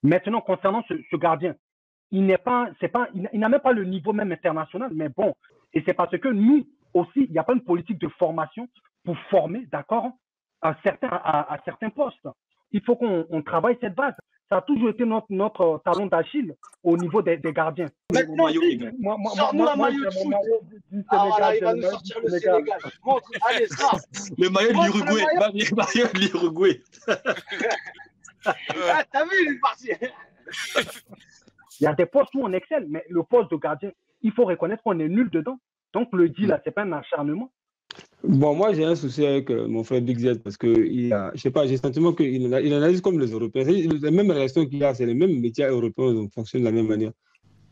Maintenant, concernant ce gardien, il n'a même pas le niveau même international, mais bon, et c'est parce que nous aussi, il n'y a pas une politique de formation pour former, d'accord, à certains postes. Il faut qu'on travaille cette base. Ça a toujours été notre talon d'Achille au niveau des gardiens. Maintenant, sors-nous un maillot de foot. Ah voilà, il va nous sortir le Sénégal. Montre, allez, sors. Le maillot de l'Uruguay. Le maillot de l'Uruguay. Ah, t'as vu, il est parti. Il y a des postes où on excelle, mais le poste de gardien, il faut reconnaître qu'on est nul dedans. Donc le deal là, c'est pas un acharnement. Bon, moi, j'ai un souci avec mon frère Big Z parce que je sais pas, j'ai le sentiment qu'il analyse comme les Européens. Les mêmes relations qu'il a, c'est les mêmes métiers européens, donc fonctionnent de la même manière.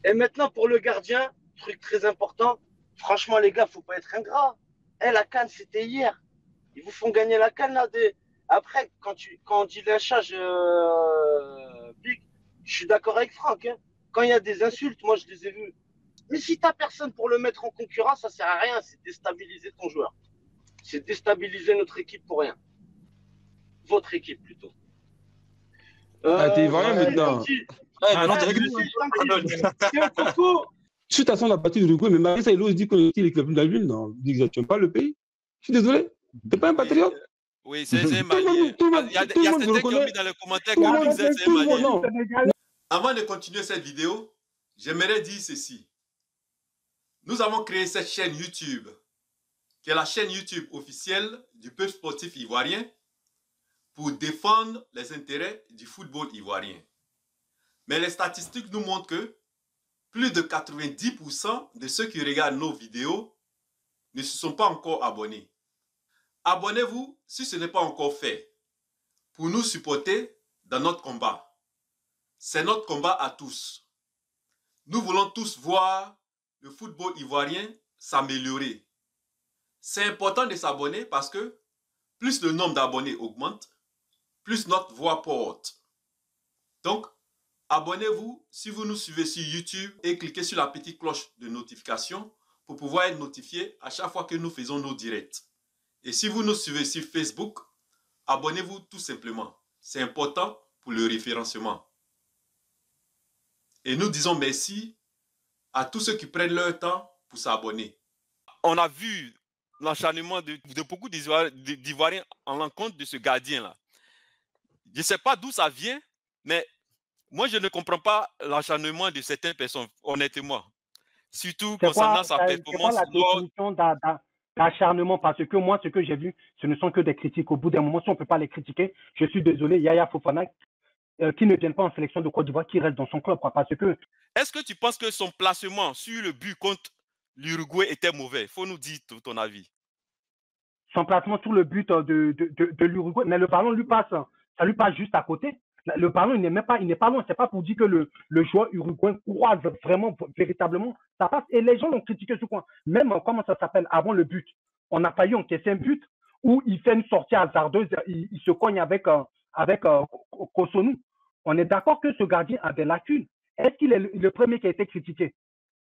Et maintenant, pour le gardien, truc très important, franchement, les gars, faut pas être ingrat. La CAN, c'était hier. Ils vous font gagner la CAN là. Après, quand on dit lynchage, Big, je suis d'accord avec Franck. Hein. Quand il y a des insultes, moi, je les ai vues. Mais si t'as personne pour le mettre en concurrence, ça sert à rien. C'est déstabiliser ton joueur. C'est déstabiliser notre équipe pour rien. Votre équipe, plutôt. T'es ivoirien maintenant. Suite à son la partie de Uruguay, mais Marissa, il ose dire qu'il est le plus d'Alvin. Non, tu n'aimes pas le pays. Je suis désolé. T'es pas un patriote. Oui, c'est un Malien. Il y a certains qui ont mis dans les commentaires que Big Z, c'est un Malien. Avant de continuer cette vidéo, j'aimerais dire ceci. Nous avons créé cette chaîne YouTube, qui est la chaîne YouTube officielle du peuple sportif ivoirien, pour défendre les intérêts du football ivoirien. Mais les statistiques nous montrent que plus de 90% de ceux qui regardent nos vidéos ne se sont pas encore abonnés. Abonnez-vous si ce n'est pas encore fait, pour nous supporter dans notre combat. C'est notre combat à tous. Nous voulons tous voir le football ivoirien s'améliorer. C'est important de s'abonner parce que plus le nombre d'abonnés augmente, plus notre voix porte. Donc, abonnez-vous si vous nous suivez sur YouTube et cliquez sur la petite cloche de notification pour pouvoir être notifié à chaque fois que nous faisons nos directs. Et si vous nous suivez sur Facebook, abonnez-vous tout simplement. C'est important pour le référencement. Et nous disons merci à tous ceux qui prennent leur temps pour s'abonner. On a vu l'enchaînement de beaucoup d'Ivoiriens en l'encontre de ce gardien-là. Je ne sais pas d'où ça vient, mais moi, je ne comprends pas l'enchaînement de certaines personnes, honnêtement. Surtout concernant sa performance. C'est quoi la définition d'acharnement? Parce que moi, ce que j'ai vu, ce ne sont que des critiques. Au bout d'un moment, si on ne peut pas les critiquer, je suis désolé, Yaya Fofana, qui ne viennent pas en sélection de Côte d'Ivoire, qui reste dans son club. Parce que... Est-ce que tu penses que son placement sur le but contre l'Uruguay était mauvais? Il faut nous dire ton avis. Son placement sur le but de l'Uruguay, mais le ballon lui passe, ça lui passe juste à côté. Le ballon, il n'est pas loin. C'est pas pour dire que le joueur uruguayen croise vraiment, véritablement, ça passe. Et les gens l'ont critiqué ce coin. Même, comment ça s'appelle, avant le but, on a failli encaisser un but où il fait une sortie hasardeuse, il se cogne avec Kosonou. On est d'accord que ce gardien a des lacunes. Est-ce qu'il est le premier qui a été critiqué?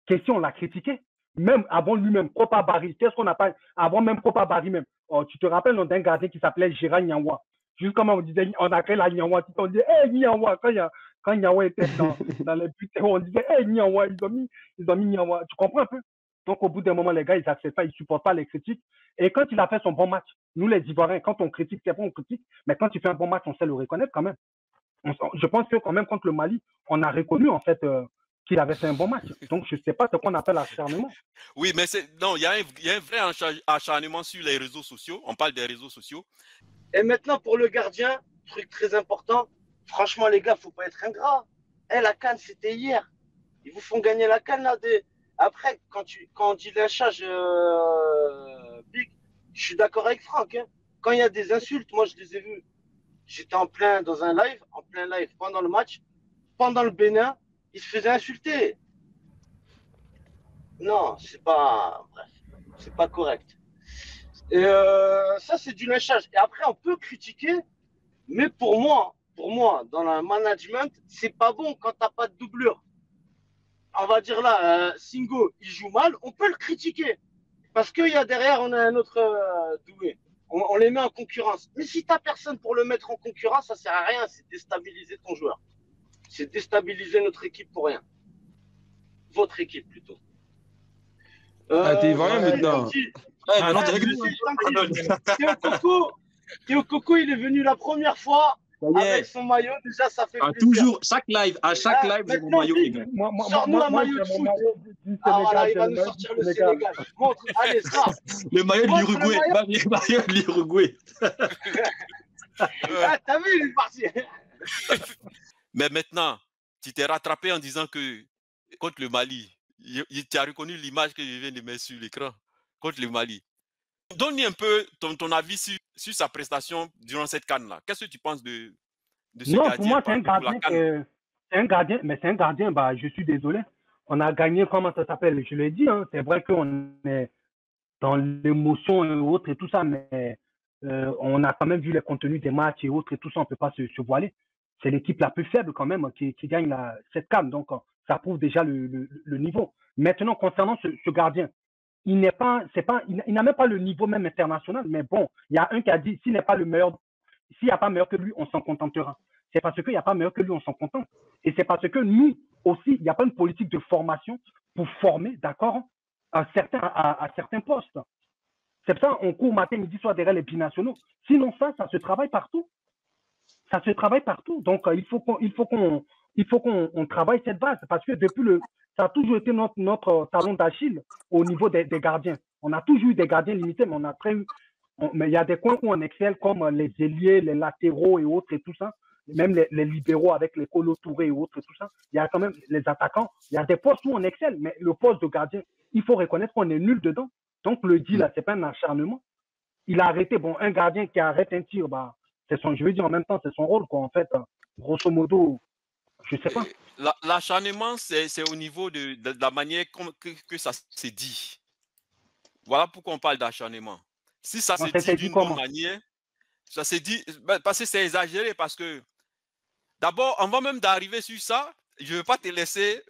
Question, on l'a critiqué. Même avant lui-même, Kopa Barry, qu'est-ce qu'on appelle avant même Kopa Barry même? Oh, tu te rappelles d'un gardien qui s'appelait Gérard Nyanwa? Juste comme on disait, on a créé la Nyanwa, on disait, hey Nyanwa, quand Nyanwa était dans les buts, on disait, hey Nyanwa, ils ont mis Nyanwa. Tu comprends un peu? Donc, au bout d'un moment, les gars, ils n'acceptent pas, ils ne supportent pas les critiques. Et quand il a fait son bon match, nous les Ivoiriens, quand on critique, c'est pas on critique, mais quand il fait un bon match, on sait le reconnaître quand même. Je pense que quand même, contre le Mali, on a reconnu en fait qu'il avait fait un bon match. Donc, je ne sais pas ce qu'on appelle acharnement. Oui, mais non, il y a un vrai acharnement sur les réseaux sociaux. On parle des réseaux sociaux. Et maintenant, pour le gardien, truc très important, franchement, les gars, il ne faut pas être ingrat. La CAN, c'était hier. Ils vous font gagner la CAN là. Après, quand on dit lynchage, Big, je suis d'accord avec Franck. Hein. Quand il y a des insultes, moi, je les ai vues. J'étais en plein live pendant le match. Pendant le Bénin, ils se faisaient insulter. Non, c'est pas... Bref, c'est pas correct. Et ça, c'est du lynchage. Et après, on peut critiquer, mais pour moi, dans le management, c'est pas bon quand t'as pas de doublure. On va dire là, Singo, il joue mal, on peut le critiquer. Parce qu'il y a derrière, on a un autre doué. On les met en concurrence. Mais si t'as personne pour le mettre en concurrence, ça sert à rien, c'est déstabiliser ton joueur. c'est déstabiliser notre équipe pour rien. Votre équipe, plutôt. T'es Ivoirien maintenant. Théo Coco, il est venu la première fois avec son maillot. Déjà, ça fait plaisir. Toujours, à chaque live, j'ai mon maillot, les gars. Sors-nous un maillot de foot. Ah voilà, il va nous sortir le Sénégal. Montre, allez, ça. Le maillot de l'Uruguay. Le maillot de l'Uruguay. T'as vu, il est parti. Mais maintenant, tu t'es rattrapé en disant que contre le Mali, tu as reconnu l'image que je viens de mettre sur l'écran contre le Mali. Donne-nous un peu ton avis sur sa prestation durant cette CAN-là. Qu'est-ce que tu penses de ce gardien? Non, pour moi, c'est un gardien. Mais c'est un gardien, je suis désolé. On a gagné, comment ça s'appelle? Je l'ai dit, hein, c'est vrai qu'on est dans l'émotion et autres et tout ça, mais on a quand même vu les contenus des matchs et autres et tout ça, on ne peut pas se voiler. C'est l'équipe la plus faible quand même qui gagne cette CAN, donc ça prouve déjà le niveau. Maintenant, concernant ce gardien, il n'a même pas le niveau même international, mais bon, il y a un qui a dit, s'il n'y a pas meilleur que lui, on s'en contentera. C'est parce qu'il n'y a pas meilleur que lui, on s'en contente. Et c'est parce que nous aussi, il n'y a pas une politique de formation pour former, d'accord, à certains postes. C'est pour ça qu'on court matin, midi, soir derrière les binationaux. Sinon ça se travaille partout. Ça se travaille partout. Donc, il faut qu'on travaille cette base parce que ça a toujours été notre talon d'Achille au niveau des gardiens. On a toujours eu des gardiens limités, mais mais il y a des coins où on excelle comme les ailiers, les latéraux et autres et tout ça. Même les libéraux avec les Kolo Touré et autres et tout ça. Il y a quand même les attaquants. Il y a des postes où on excelle, mais le poste de gardien, il faut reconnaître qu'on est nul dedans. Donc, le dit là, c'est pas un acharnement. Il a arrêté. Bon, un gardien qui arrête un tir, je veux dire en même temps, c'est son rôle, quoi. En fait, grosso modo, je sais pas. L'acharnement, c'est au niveau de la manière que ça s'est dit. Voilà pourquoi on parle d'acharnement. Si ça se dit d'une bonne manière, ça s'est dit, parce que c'est exagéré, parce que d'abord, avant même d'arriver sur ça, je ne veux pas te laisser,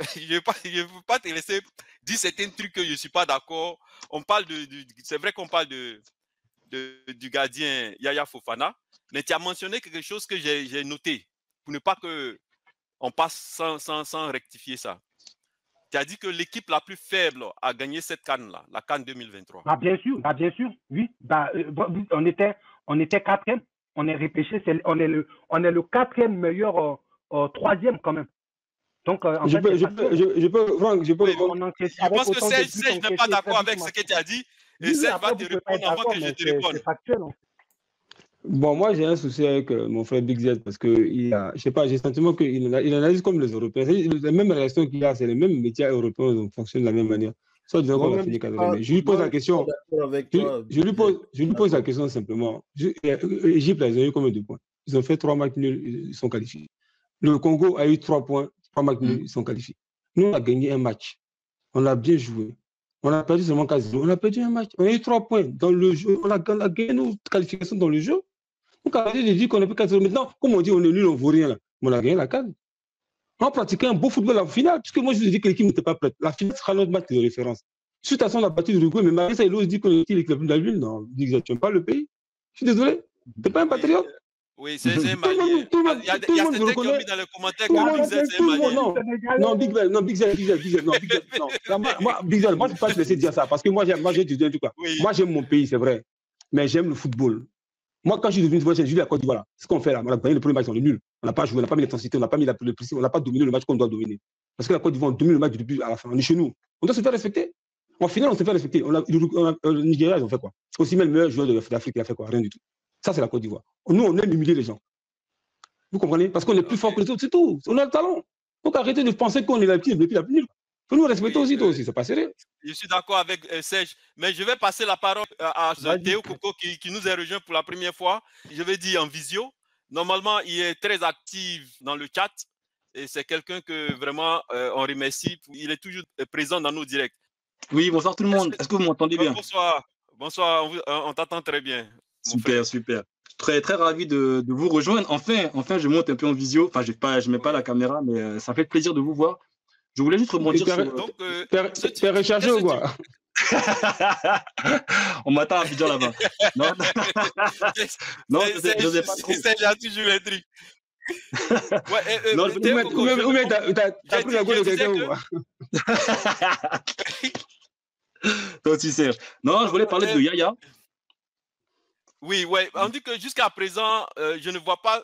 dire certains trucs que je ne suis pas d'accord. On parle c'est vrai qu'on parle du gardien Yaya Fofana, mais tu as mentionné quelque chose que j'ai noté pour ne pas qu'on passe sans rectifier ça. Tu as dit que l'équipe la plus faible a gagné cette CAN-là, la CAN 2023. Bien sûr, oui. On était quatrième, on est repêché, on est le quatrième meilleur troisième quand même. Donc, je pense que Serge n'est pas d'accord avec ce que tu as dit. Et Serge va te répondre avant que je te réponde. C'est factuel. Bon, moi, j'ai un souci avec mon frère Big Z parce que, je sais pas, j'ai le sentiment qu'il analyse comme les Européens. Les mêmes réactions qu'il a, c'est les mêmes médias européens, donc fonctionnent de la même manière. Soit disant qu'on a fini quatrième. Je lui pose la question. Je lui pose la question simplement. Égypte, ils ont eu combien de points? Ils ont fait 3 matchs nuls, ils sont qualifiés. Le Congo a eu 3 points, 3 matchs nuls, ils sont qualifiés. Nous, on a gagné un match. On a bien joué. On a perdu seulement 4-0. On a perdu un match. On a eu 3 points dans le jeu. On a gagné nos qualifications dans le jeu. Donc, arrêtez de dire qu'on a fait 4-0. Maintenant, comme on dit, on est nul, on ne vaut rien. Là. On a gagné la CAN. On a pratiqué un beau football en finale, puisque moi, je vous ai dit que l'équipe n'était pas prête. La finale sera notre match de référence. Suite à ça, on a battu l'Uruguay, mais malgré ça, il ose dire qu'on est l'équipe de la ville. Non, il dit que tu n'aimes pas le pays. Je suis désolé. Tu n'es pas un patriote. Oui, c'est un Malien. Il y a certains qui ont mis dans les commentaires que Big Z, c'est un Malien. Non, Big Z. Moi, Big Z, moi, je ne peux pas te laisser dire ça, parce que moi, j'ai dit un truc. Moi, j'aime mon pays, c'est vrai, mais j'aime le football. Moi, quand je suis devenu j'ai vu la Côte d'Ivoire. Ce qu'on fait là, on a gagné le premier match, on est nul. On n'a pas joué, on n'a pas mis l'intensité, on n'a pas mis la pression, on n'a pas dominé le match qu'on doit dominer. Parce que la Côte d'Ivoire, on domine le match du début à la fin. On est chez nous. On doit se faire respecter. En finale, on s'est fait respecter. Le Nigeria, ils ont fait quoi? Aussi même le meilleur joueur d'Afrique, il a fait quoi? Rien du tout. Ça, c'est la Côte d'Ivoire. Nous, on aime humilier les gens. Vous comprenez? Parce qu'on est plus fort que les autres, c'est tout. On a le talent. Donc arrêtez de penser qu'on est la plus nulle. Il faut nous respecter aussi, toi aussi, c'est pas sérieux. Je suis d'accord avec Serge, mais je vais passer la parole à Théo Coco qui nous est rejoint pour la première fois. Je vais dire en visio. Normalement, il est très actif dans le chat et c'est quelqu'un que vraiment on remercie. Il est toujours présent dans nos directs. Oui, bonsoir tout le monde. Est-ce que vous m'entendez bien? Bonsoir, on t'entend très bien. Super. Très, très ravi de vous rejoindre. Enfin, je monte un peu en visio. Enfin, je mets pas la caméra, mais ça fait plaisir de vous voir. Je voulais juste rebondir sur... T'es recherché ou quoi? On m'attend à Abidjan là-bas. Non, je sais pas trop. C'est toujours les trucs. Ouais, Non, Théo Coco, Ou bien t'as pris la gueule de quelqu'un ou pas? toi aussi, Serge. Non, je voulais parler de Yaya. Oui, ouais. On dit que jusqu'à présent, je ne vois pas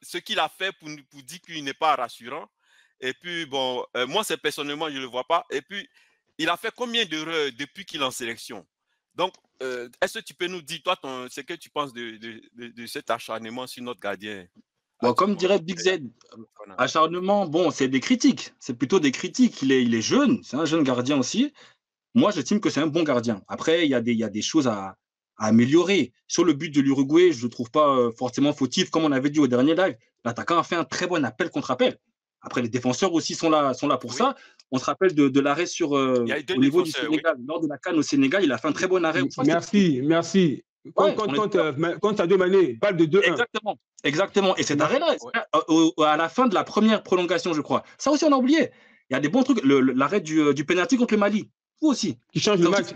ce qu'il a fait pour dire qu'il n'est pas rassurant. Et puis, bon, moi, c'est personnellement, je ne le vois pas. Et puis, il a fait combien d'erreurs depuis qu'il est en sélection? Donc, est-ce que tu peux nous dire, toi, ce que tu penses de cet acharnement sur notre gardien? Bon, comme dirait Big Z, acharnement, bon, c'est des critiques. C'est plutôt des critiques. Il est jeune, c'est un jeune gardien aussi. Moi, j'estime que c'est un bon gardien. Après, il y a des choses à améliorer. Sur le but de l'Uruguay, je ne le trouve pas forcément fautif. Comme on avait dit au dernier live, l'attaquant a fait un très bon appel contre appel. Après, les défenseurs aussi sont là pour ça. On se rappelle de l'arrêt sur au niveau du Sénégal. Oui. Lors de la CAN au Sénégal, il a fait un très bon arrêt. Merci. Quand Sadio Mané parle de 2-1. Exactement. Et cet arrêt-là, à la fin de la première prolongation, je crois. Ça aussi, on a oublié. Il y a des bons trucs. L'arrêt du penalty contre le Mali. Vous aussi. Qui change le match.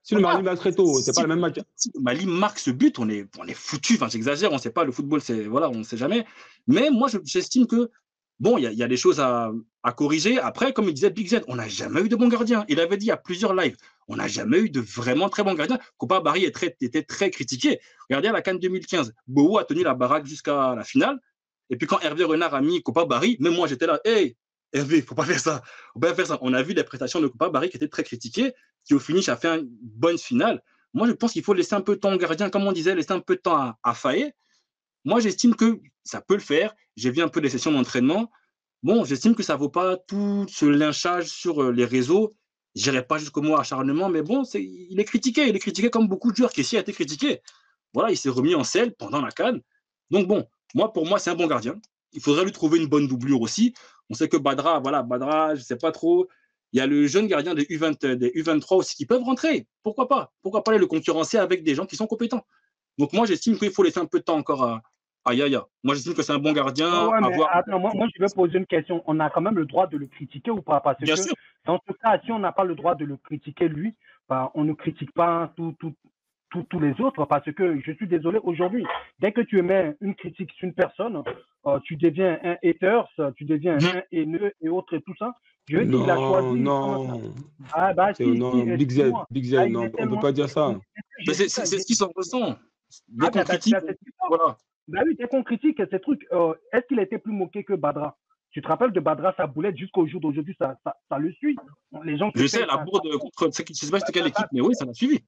Si le Mali marque très tôt, c'est pas le même match. Si le Mali marque ce but, on est foutu. Enfin, j'exagère, on ne sait pas. Le football, on ne sait jamais. Mais moi, j'estime que bon, il y a des choses à corriger. Après, comme il disait Big Z, on n'a jamais eu de bons gardiens. Il avait dit à plusieurs lives, on n'a jamais eu de vraiment très bons gardiens. Kopa Barry était très critiqué. Regardez à la CAN 2015, Boou a tenu la baraque jusqu'à la finale. Et puis quand Hervé Renard a mis Kopa Barry, même moi j'étais là, hey, Hervé, faut pas faire ça. On a vu des prestations de Kopa Barry qui étaient très critiquées, qui au finish a fait une bonne finale. Moi, je pense qu'il faut laisser un peu de temps au gardien, comme on disait, laisser un peu de temps à Faye. Moi, j'estime que ça peut le faire. J'ai vu un peu des sessions d'entraînement. Bon, j'estime que ça ne vaut pas tout ce lynchage sur les réseaux. Je n'irai pas jusqu'au mot acharnement, mais bon, il est critiqué. Il est critiqué comme beaucoup de joueurs qui ici a été critiqué. Voilà, il s'est remis en selle pendant la CAN. Donc bon, pour moi, c'est un bon gardien. Il faudrait lui trouver une bonne doublure aussi. On sait que Badra, je ne sais pas trop. Il y a le jeune gardien des U23 aussi qui peuvent rentrer. Pourquoi pas aller le concurrencer avec des gens qui sont compétents. Donc moi, j'estime qu'il faut laisser un peu de temps encore à Yaya. Moi, j'estime que c'est un bon gardien. Attends, moi, je vais poser une question. On a quand même le droit de le critiquer ou pas? Parce Bien que sûr. dans ce cas, si on n'a pas le droit de le critiquer, lui, on ne critique pas tous les autres. Parce que, je suis désolé, aujourd'hui, dès que tu émets une critique sur une personne, tu deviens un hater, tu deviens un haineux et autres et tout ça. Je veux dire, il a choisi. Non. Big Z, non, on ne peut pas dire ça. C'est ce qu'ils s'en ressentent. Dès qu'on critique, voilà. Bah oui, dès qu'on critique ces trucs, est-ce qu'il a été plus moqué que Badra? Tu te rappelles de Badra, sa boulette jusqu'au jour d'aujourd'hui, ça le suit. Les gens je sais, la bourde contre, je ne sais pas c'était quelle équipe, mais oui, ça l'a suivi.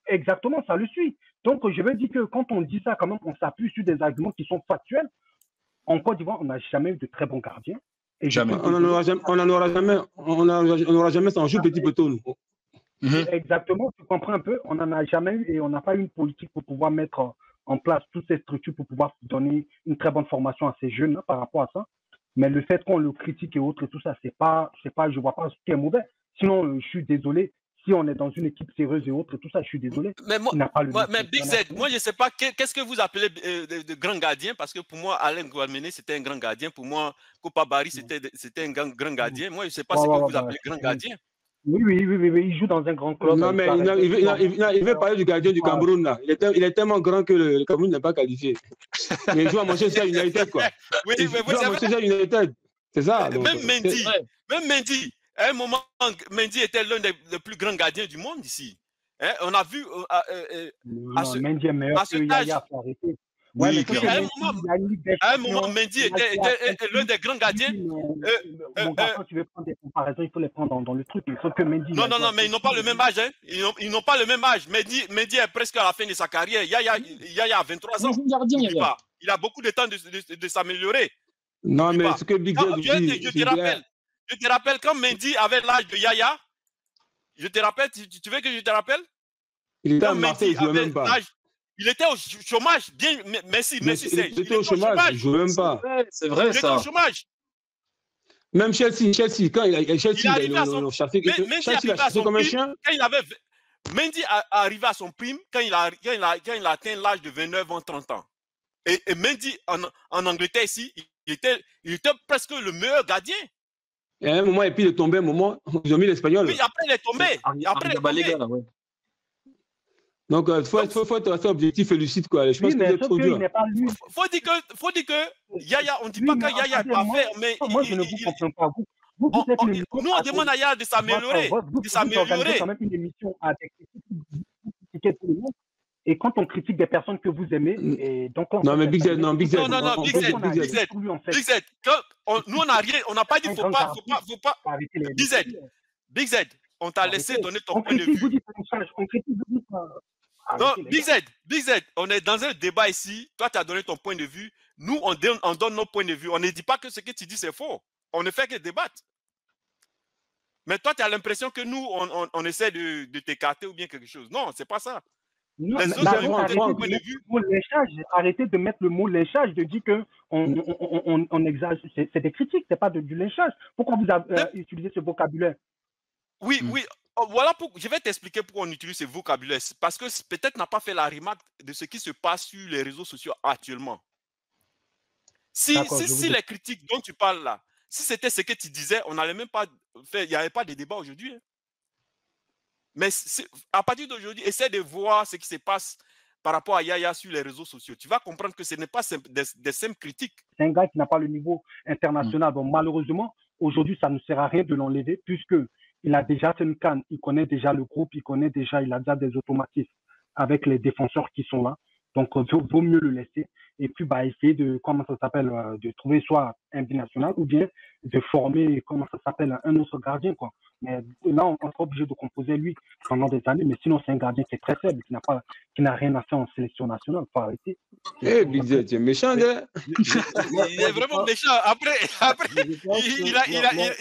Exactement, ça le suit. Donc, je veux dire que quand on dit ça, quand même, on s'appuie sur des arguments qui sont factuels. En Côte d'Ivoire, on n'a jamais eu de très bons gardiens. Et jamais. On n'aura jamais ça. On joue petit peton. Exactement, tu comprends un peu. On n'en a jamais eu et on n'a pas eu une politique pour pouvoir mettre en place toutes ces structures pour pouvoir donner une très bonne formation à ces jeunes par rapport à ça. Mais le fait qu'on le critique et autres et tout ça, c'est pas, je vois pas ce qui est mauvais. Sinon, je suis désolé. Si on est dans une équipe sérieuse et autres et tout ça, je suis désolé. Mais Big Z, moi je ne sais pas qu'est-ce que vous appelez de grand gardien, parce que pour moi, Alain Guamene, c'était un grand gardien. Pour moi, Kopa Barry, c'était un grand gardien. Moi, je ne sais pas ce que vous appelez grand gardien. Oui, il joue dans un grand club. Non, mais il veut parler du gardien du Cameroun. Là. Il est tellement grand que le Cameroun n'est pas qualifié. Mais il joue à Manchester United, quoi. Oui, il joue à Manchester United. C'est ça. Donc, même Mendy, à un moment, Mendy était l'un des plus grands gardiens du monde ici. On a vu Mendy est meilleur que Yaya, faut arrêter. Ouais, oui, à un moment, Mendy était l'un des grands gardiens. Quand tu veux prendre des comparaisons, il faut les prendre dans le truc. Il faut que Mendy. Non, mais ils n'ont pas le même âge. Hein. Ils n'ont pas le même âge. Mendy est presque à la fin de sa carrière. Yaya a 23 ans. Il a beaucoup de temps de s'améliorer. Non, mais ce que Big Z dit. Je te rappelle quand Mendy avait l'âge de Yaya. Je te rappelle, tu veux que je te rappelle? Il était à Marseille, je ne même pas. Il était au chômage. Bien, merci. Il était au chômage, je ne joue même pas. C'est vrai, ça. Il était au chômage. Même Chelsea, quand il a chassé comme un chien. Mendy est arrivé à son prime quand il a atteint l'âge de 29 ans, 30 ans. Et Mendy, en Angleterre ici, il était presque le meilleur gardien. Et à un moment, et puis il est tombé, ils ont mis l'Espagnol. Oui, après il est tombé. Donc, il faut être assez objectif et lucide, quoi. Je pense Oui, que vous mais êtes sauf trop qu'il dur. n'est pas lui. Faut dire que Yaya, on ne dit Oui, pas mais que Yaya est attendez, parfait, mais moi, je ne vous comprends pas. Vous êtes une émission nous, on demande à Yaya de s'améliorer. vous organisez quand même une émission à des critiques, vous critiquez tout le monde. Et quand on critique des personnes que vous aimez, et donc Non, mais Big Z, non, Big Z. Non, Big Z. Nous, on n'a rien, on n'a pas dit faut pas. Big Z, on t'a laissé donner ton point de vue. Non, Big Z, on est dans un débat ici. Toi, tu as donné ton point de vue. Nous, on donne nos points de vue. On ne dit pas que ce que tu dis, c'est faux. On ne fait que débattre. Mais toi, tu as l'impression que nous, on essaie de t'écarter ou bien quelque chose. Non, c'est pas ça. Non, arrêtez de mettre le mot lynchage, de dire qu'on exagère. C'est des critiques, c'est pas du lynchage. Pourquoi vous avez utilisé ce vocabulaire? Oui. Voilà je vais t'expliquer pourquoi on utilise ce vocabulaire. Parce que peut-être n'a pas fait la remarque de ce qui se passe sur les réseaux sociaux actuellement. Si les critiques dont tu parles là, si c'était ce que tu disais, on n'allait même pas faire, il n'y avait pas de débat aujourd'hui. Hein. Mais à partir d'aujourd'hui, essaie de voir ce qui se passe par rapport à Yaya sur les réseaux sociaux. Tu vas comprendre que ce n'est pas des simples critiques. C'est un gars qui n'a pas le niveau international. Donc malheureusement, aujourd'hui, ça ne sert à rien de l'enlever puisqu'il a déjà fait une CAN. Il connaît déjà le groupe, il a déjà des automatismes avec les défenseurs qui sont là. Donc, il vaut mieux le laisser et puis essayer de trouver soit un binational ou bien de former, un autre gardien, quoi. Mais là, on est obligé de composer lui pendant des années, mais sinon, c'est un gardien qui est très faible, qui n'a rien à faire en sélection nationale. Il faut arrêter. Big Z, tu es méchant, hein? Il est vraiment méchant. Après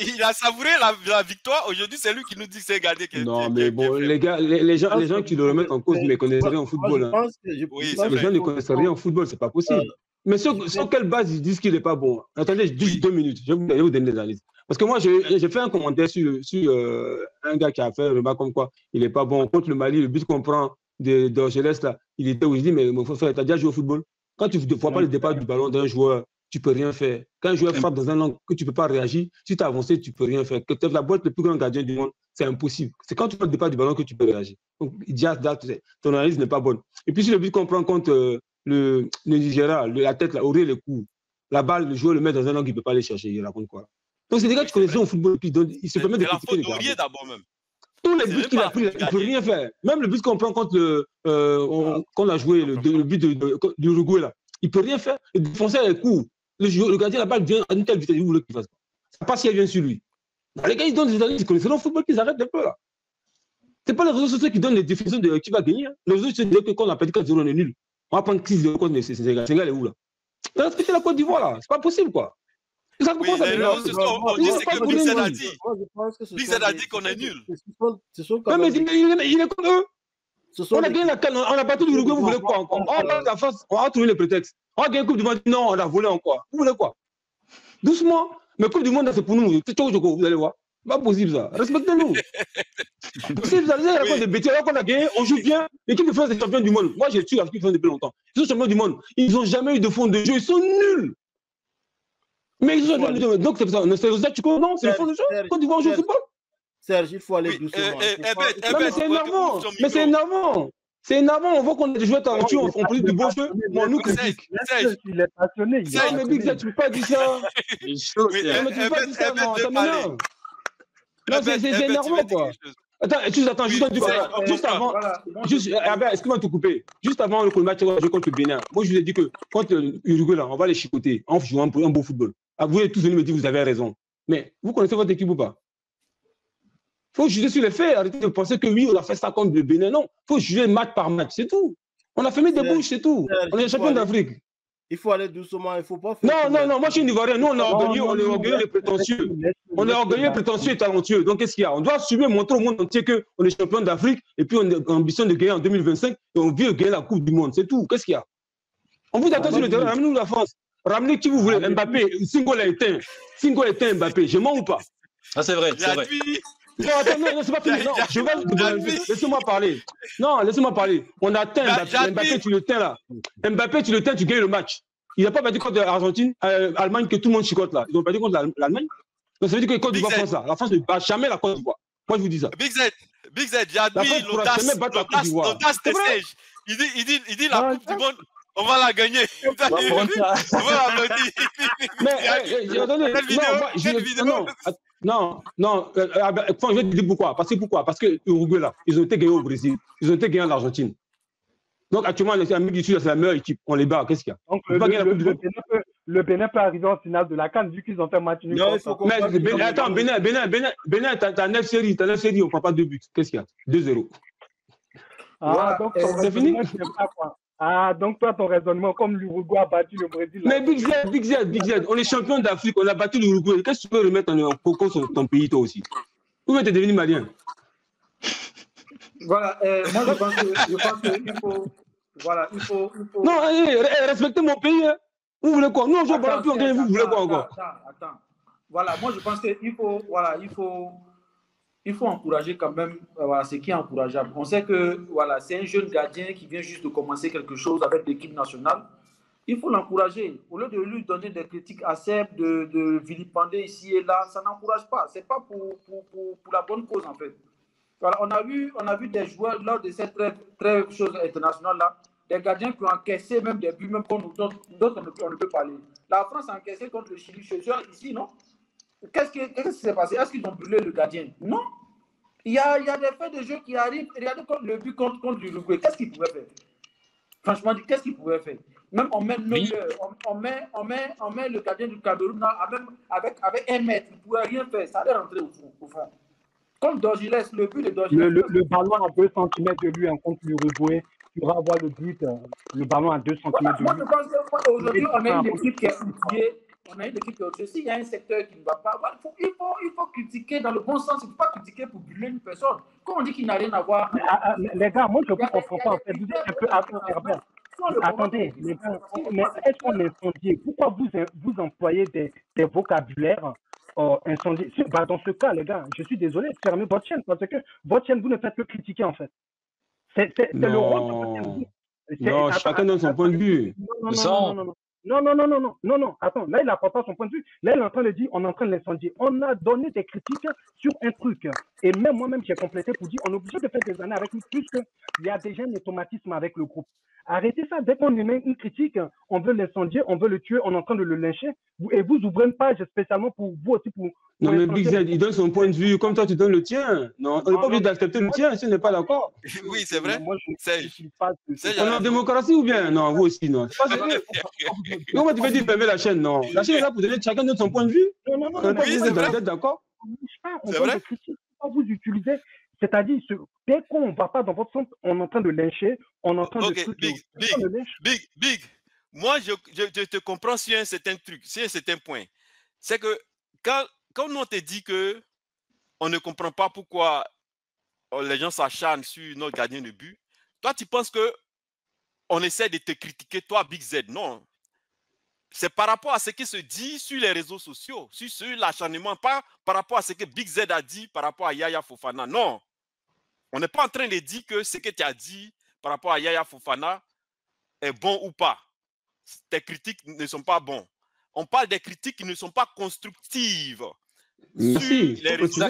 il a savouré la victoire. Aujourd'hui, c'est lui qui nous dit que c'est un gardien qui est. Non, mais bon, les gars, les gens qui le remettent en cause ne connaissent rien en football. Les gens ne connaissent rien en football, c'est pas possible. Mais sur quelle base ils disent qu'il n'est pas bon? Attendez, juste 2 minutes, je vais vous donner des analyses. Parce que moi, j'ai fait un commentaire sur un gars qui a fait un remarque comme quoi il n'est pas bon. Contre le Mali, le but qu'on prend d'Angeles, là, il était où je dis, mais mon frère, tu as déjà joué au football? Quand tu ne vois pas le départ du ballon d'un joueur, tu ne peux rien faire. Quand un joueur frappe dans un angle que tu ne peux pas réagir, si tu as avancé, tu ne peux rien faire. Que tu as la boîte le plus grand gardien du monde, c'est impossible. C'est quand tu vois le départ du ballon que tu peux réagir. Donc, ton analyse n'est pas bonne. Et puis, si le but qu'on prend contre le Nigeria, la tête, là, ouvrir le cou, la balle, le joueur le met dans un angle, il ne peut pas aller chercher. Il raconte quoi? Donc, c'est des gars qui connaissent au football, puis il se permet de critiquer les gardiens. D'abord même. Tous les buts qu'il a pris, il ne peut rien faire. Même le but qu'on prend contre qu'on a joué, le but de l'Uruguay, là, il ne peut rien faire. Le défenseur est court. Le gardien, la balle vient à une telle vitesse, vous voulez qu'il fasse quoi? Ça passe si elle vient sur lui. Les gars, ils donnent des analyses, ils connaissent le football, qu'ils arrêtent un peu là. Ce n'est pas les réseaux sociaux qui donnent les définitions de qui va gagner. Hein. Les réseaux sociaux disent que quand on a perdu 4-0, on est nul. On va prendre 6-0 contre ces gars. Sénégal est où là? Respectez la Côte d'Ivoire là, c'est pas possible quoi. On dit ce que Big Z a dit. Big Z a dit qu'on est nul. Mais il est comme eux. On a gagné la CAN, on a battu l'Uruguay, vous voulez quoi encore? On va la face, on va trouver les prétextes. On a gagné la Coupe du Monde, non, on a volé encore. Vous voulez quoi? Doucement. Mais Coupe du Monde, c'est pour nous. C'est tout, vous allez voir. C'est pas possible ça. Respectez-nous. C'est possible ça. Les gens des bêtises. Alors qu'on a gagné, on joue bien. L'équipe de France est championne du monde. Moi, j'ai tué l'équipe de France depuis longtemps. Ils sont champions du monde. Ils n'ont jamais eu de fond de jeu. Ils sont nuls. Mais ils sont champions du monde. Donc, c'est ça. Tu connais? Non, c'est le fond de jeu. Quand tu vas jouer au football. Serge, il faut aller doucement. Mais c'est énervant. Mais c'est énervant. C'est énervant, on voit qu'on a des joueurs talentueux, on produit du bon jeu, mais on nous critique. Il est passionné. Non, mais Big Z, tu ne peux pas dire ça. Il est chaud, mais tu ne peux pas dire ça, non, ça m'énerve. Non, c'est énervant, quoi. Attends, juste avant, excuse-moi de te couper. Juste avant le match contre le Bénin, moi je vous ai dit que contre l'Uruguay, là, on va les chicoter en jouant un beau football. Vous êtes tous venus me dire que vous avez raison. Mais vous connaissez votre équipe ou pas? Il faut juger sur les faits. Arrêtez de penser que oui, on a fait ça contre le Bénin. Non, il faut juger match par match, c'est tout. On a fermé des bouches, c'est tout. On est champion d'Afrique. Il faut aller doucement, il ne faut pas faire. Non, moi je suis un Ivoirien. Nous, on est orgueilleux et prétentieux. On est orgueilleux, prétentieux et talentueux. Donc qu'est-ce qu'il y a? On doit assumer, montrer au monde entier qu'on est champion d'Afrique et puis on a ambition de gagner en 2025 et on veut gagner la Coupe du Monde. C'est tout. Qu'est-ce qu'il y a? On vous attend sur le terrain, ramenez-nous la France. Ramenez qui vous voulez. Mbappé, Singo l'a éteint. Singo éteint Mbappé. Je mens ou pas? Ah, c'est vrai, c'est vrai. Non, attends, non, c'est pas fini. Non, laissez-moi parler. Non, laissez-moi parler. On atteint Mbappé. Mbappé, tu le teins là. Mbappé, tu le teins, tu gagnes le match. Il n'a pas battu contre l'Argentine, l'Allemagne, que tout le monde chicote là. Ils ont battu contre l'Allemagne. Donc ça veut dire que Côte d'Ivoire France là. La France ne bat jamais la Côte d'Ivoire. Moi, je vous dis ça. Big Z, Big Z, j'admire l'audace des singes. Il dit la Coupe du Monde, on va la gagner. On va l'applaudir. Non, je vais te dire pourquoi. Parce que l'Uruguay, là, ils ont été gagnés au Brésil, ils ont été gagnés en Argentine. Donc actuellement, les Amériques du Sud, c'est la meilleure équipe. On les bat, qu'est-ce qu'il y a? Donc le Bénin peut arriver en finale de la CAN vu qu'ils ont fait un match nul. Attends, Bénin, t'as 9 séries, on ne prend pas 2 buts. Qu'est-ce qu'il y a? 2-0. Ah, donc c'est fini? Ah, donc toi, ton raisonnement, comme l'Uruguay a battu le Brésil. Mais Big Z, on est champion d'Afrique, on a battu l'Uruguay. Qu'est-ce que tu peux remettre en cause sur ton pays, toi aussi? Ou bien tu es devenu malien? Voilà, moi je pense qu'il faut. Voilà, il faut. Non, respectez mon pays. Hein. Vous voulez quoi? Non, je ne parle plus en rien, vous voulez quoi encore? Attends. Voilà, moi je pense qu'il faut. Voilà, il faut encourager quand même ce qui est encourageable. On sait que voilà, c'est un jeune gardien qui vient juste de commencer quelque chose avec l'équipe nationale. Il faut l'encourager. Au lieu de lui donner des critiques acerbes, de vilipender ici et là, ça n'encourage pas. Ce n'est pas pour la bonne cause en fait. Voilà, on a vu des joueurs lors de cette très chose internationale-là, des gardiens qui ont encaissé même des buts, même d'autres on ne peut parler. La France a encaissé contre le Chili, je suis ici, non? Qu'est-ce qui s'est passé? Est-ce qu'ils ont brûlé le gardien? Non. Il y a des faits de jeu qui arrivent. Regardez le but contre l'Uruguay. Qu'est-ce qu'il pouvait faire? Franchement, qu'est-ce qu'il pouvait faire? Même on met le gardien du Cameroun avec 1 mètre. Il ne pouvait rien faire. Ça allait rentrer au fond. Comme Dorgiles, le but de Dorgiles. Le ballon à 2 cm de lui contre l'Uruguay. Tu vas avoir le but, le ballon à 2 cm de lui. Moi, je pense qu'aujourd'hui, on a une équipe qui est outillée. On a une équipe qui est outillée. S'il y a un secteur qui ne va pas, il faut critiquer dans le bon sens. Il ne faut pas critiquer pour brûler une personne. Quand on dit qu'il n'a rien à voir. Les gars, moi, je ne comprends pas. En fait, vous êtes un peu attendez, les gars, mais est-ce qu'on est incendié? Pourquoi vous employez des vocabulaires incendiés? Dans ce cas, les gars, je suis désolé, fermez votre chaîne, parce que votre chaîne, vous ne faites que critiquer, en fait. C'est le rôle de votre chaîne. Non, chacun donne son point de vue. Non, attends, là, il n'apporte pas son point de vue. Là, il est en train de dire, on est en train de l'incendier. On a donné des critiques sur un truc. Et même moi-même, j'ai complété pour dire, on est obligé de faire des années avec nous, puisqu'il y a déjà un automatisme avec le groupe. Arrêtez ça. Dès qu'on émet une critique, on veut l'incendier, on veut le tuer, on est en train de le lyncher. Et vous ouvrez une page spécialement pour vous aussi. Non, mais Big Z, il donne son point de vue, comme toi, tu donnes le tien. Non, on n'est pas obligé d'accepter le tien si on n'est pas d'accord. Oui, c'est vrai. Moi, je suis pas. On est en démocratie ou bien? Non, vous aussi, non. Comment tu peux dire fermer la chaîne? Non. La chaîne est là pour donner chacun donne son point de vue. Non, on n'est pas obligé d'être d'accord. C'est vrai. Vous utilisez. C'est-à-dire, dès qu'on ne va pas dans votre sens, on est en train de lyncher, on est en train de... Big, moi, je te comprends sur un certain truc, sur un certain point. C'est que quand on te dit qu'on ne comprend pas pourquoi les gens s'acharnent sur notre gardien de but, toi, tu penses qu'on essaie de te critiquer, toi, Big Z. Non. C'est par rapport à ce qui se dit sur les réseaux sociaux, sur l'acharnement, pas par rapport à ce que Big Z a dit par rapport à Yaya Fofana. Non. On n'est pas en train de dire que ce que tu as dit par rapport à Yaya Fofana est bon ou pas. Tes critiques ne sont pas bonnes. On parle des critiques qui ne sont pas constructives. Merci. Les réseaux.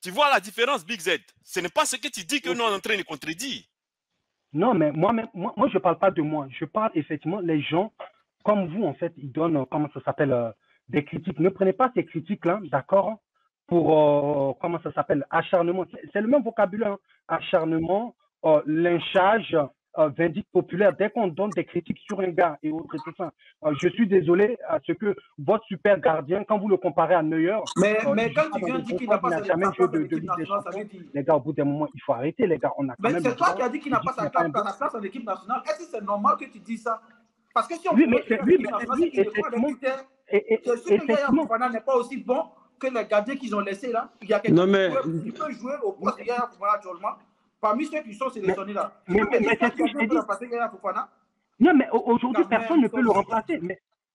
Tu vois la différence, Big Z? Ce n'est pas ce que tu dis que nous sommes en train de contredire. Non, mais moi, je ne parle pas de moi. Je parle effectivement, les gens, comme vous, en fait, ils donnent, comment ça s'appelle, des critiques. Ne prenez pas ces critiques-là, d'accord, pour, comment ça s'appelle, acharnement. C'est le même vocabulaire, hein. Acharnement, lynchage, vindicte populaire. Dès qu'on donne des critiques sur un gars et autres, tout ça, je suis désolé à ce que votre super gardien, quand vous le comparez à Neuer, mais quand tu viens dire qu'il n'a pas jamais joué de Ligue des Champions, les gars, au bout d'un moment, il faut arrêter, les gars. On a quand même c'est toi qui as dit qu'il n'a pas sa place en équipe nationale. Est-ce que c'est normal que tu dis ça? Parce que si on effectivement, n'est pas aussi bon que les gardiens qu'ils ont laissés là. Il y a quelqu'un qui peut jouer au poste de Yaya Fofana actuellement. Parmi ceux qui sont sélectionnés là. Non, mais aujourd'hui, personne ne peut le remplacer.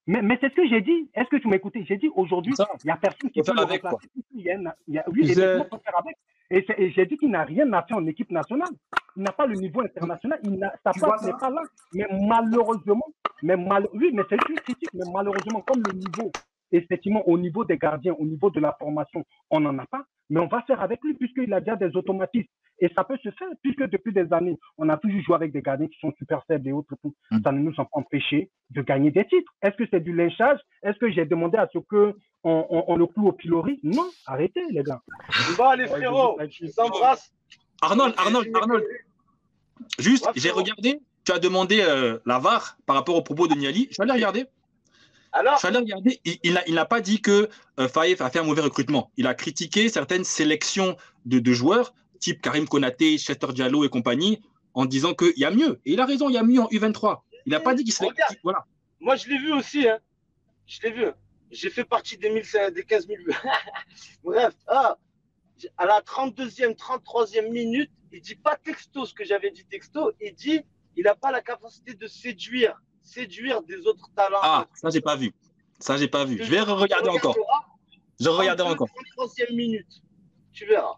Mais c'est ce que j'ai dit. Est-ce que tu m'as écouté? J'ai dit aujourd'hui, il n'y a personne qui peut le remplacer. Oui, et j'ai dit qu'il n'a rien à faire en équipe nationale. Il n'a pas le niveau international. Sa place n'est pas là. Mais malheureusement, oui, mais c'est une critique, mais malheureusement, comme le niveau effectivement, au niveau des gardiens, au niveau de la formation, on n'en a pas, mais on va faire avec lui puisqu'il a déjà des automatismes. Et ça peut se faire puisque depuis des années, on a toujours joué avec des gardiens qui sont super faibles et autres. Ça ne nous a pas empêché de gagner des titres. Est-ce que c'est du lynchage? Est-ce que j'ai demandé à ce qu'on le cloue au pilori? Non, arrêtez les gars. Bon, les frérots, je vous embrasse. Arnold, juste, j'ai regardé, tu as demandé la VAR par rapport aux propos de Niali. Je suis allé regarder. Alors, il n'a pas dit que Faye a fait un mauvais recrutement. Il a critiqué certaines sélections de joueurs, type Karim Konaté, Chester Diallo et compagnie, en disant qu'il y a mieux. Et il a raison, il y a mieux en U23. Il n'a pas dit qu'il serait... Voilà. Moi, je l'ai vu aussi. Hein. Je l'ai vu. J'ai fait partie des 15 000. Bref, à la 32e, 33e minute, il ne dit pas texto ce que j'avais dit texto. Il dit il n'a pas la capacité de séduire des autres talents. Ah, ça, j'ai pas vu. Je vais regarder encore. Je regarderai encore. 33e minute. Tu verras.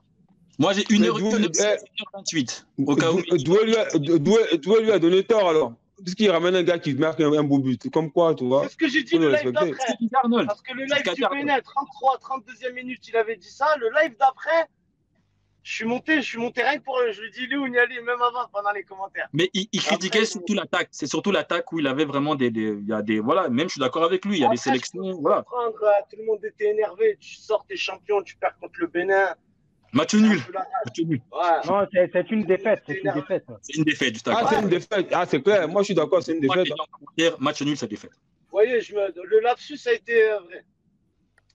Moi, j'ai 1h28. Au cas où. Doué lui a donné tort alors. Puisqu'il ramène un gars qui marque un beau but. Comme quoi, tu vois. C'est ce que j'ai dit le live d'après. Parce que le live du Bénin, 32e minute, il avait dit ça. Le live d'après, je suis monté rien que pour eux. Je lui dis, Léo Niali, même avant, pendant les commentaires. Mais il critiquait surtout l'attaque. C'est surtout l'attaque où il avait vraiment voilà, même je suis d'accord avec lui, il y a des sélections. Voilà. Tout le monde était énervé. Tu sors, t'es champion, tu perds contre le Bénin. Match nul. Ouais. Non, c'est une défaite. C'est une défaite. C'est une défaite, juste Ah, c'est une défaite. Ah, c'est clair. Moi, je suis d'accord, c'est une défaite. Match nul, c'est défaite. Vous voyez, le lapsus a été vrai.